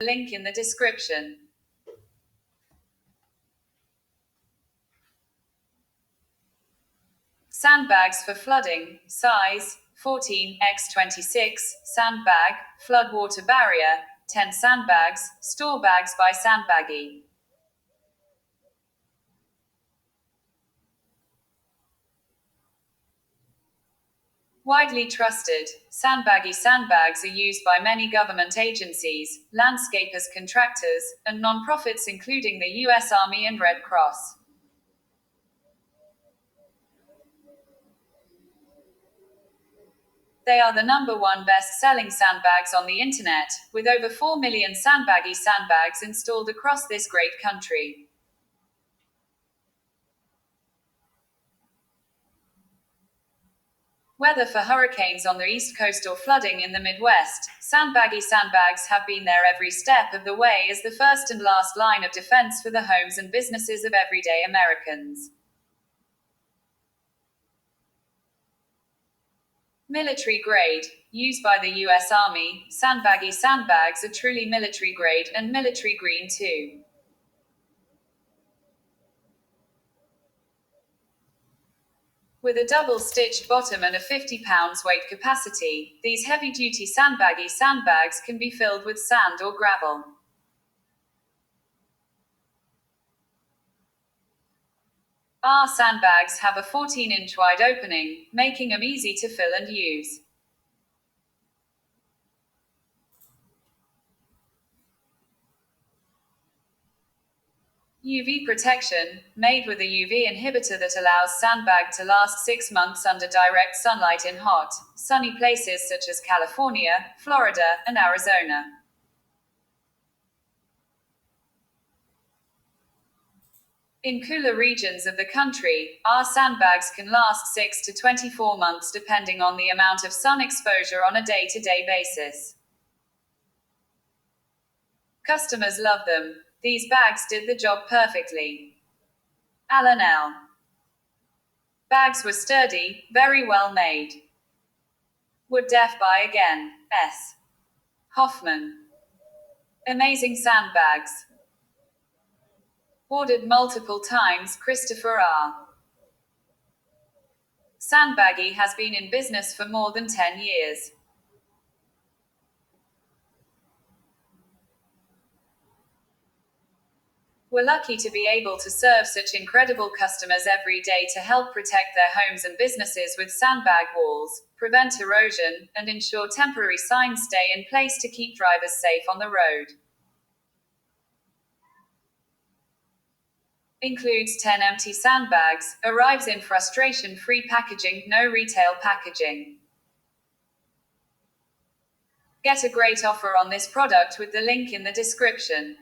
Link in the description. Sandbags for flooding, size 14x26, sandbag, flood water barrier, 10 sandbags, store bags by Sandbaggy. Widely trusted, Sandbaggy sandbags are used by many government agencies, landscapers, contractors, and non-profits including the US Army and Red Cross. They are the #1 best-selling sandbags on the internet, with over 4 million Sandbaggy sandbags installed across this great country. Whether for hurricanes on the East Coast or flooding in the Midwest, Sandbaggy sandbags have been there every step of the way as the first and last line of defense for the homes and businesses of everyday Americans. Military grade. Used by the US Army, Sandbaggy sandbags are truly military grade and military green too. With a double-stitched bottom and a 50 pounds weight capacity, these heavy-duty Sandbaggy sandbags can be filled with sand or gravel. Our sandbags have a 14-inch wide opening, making them easy to fill and use. UV protection, made with a UV inhibitor that allows sandbag to last 6 months under direct sunlight in hot, sunny places such as California, Florida, and Arizona. In cooler regions of the country, our sandbags can last 6 to 24 months depending on the amount of sun exposure on a day-to-day basis. Customers love them. These bags did the job perfectly. Alan L. Bags were sturdy, very well made. Would def buy again. S. Hoffman. Amazing sandbags. Ordered multiple times. Christopher R. Sandbaggy has been in business for more than 10 years. We're lucky to be able to serve such incredible customers every day to help protect their homes and businesses with sandbag walls, prevent erosion, and ensure temporary signs stay in place to keep drivers safe on the road. Includes 10 empty sandbags, arrives in frustration-free packaging, no retail packaging. Get a great offer on this product with the link in the description.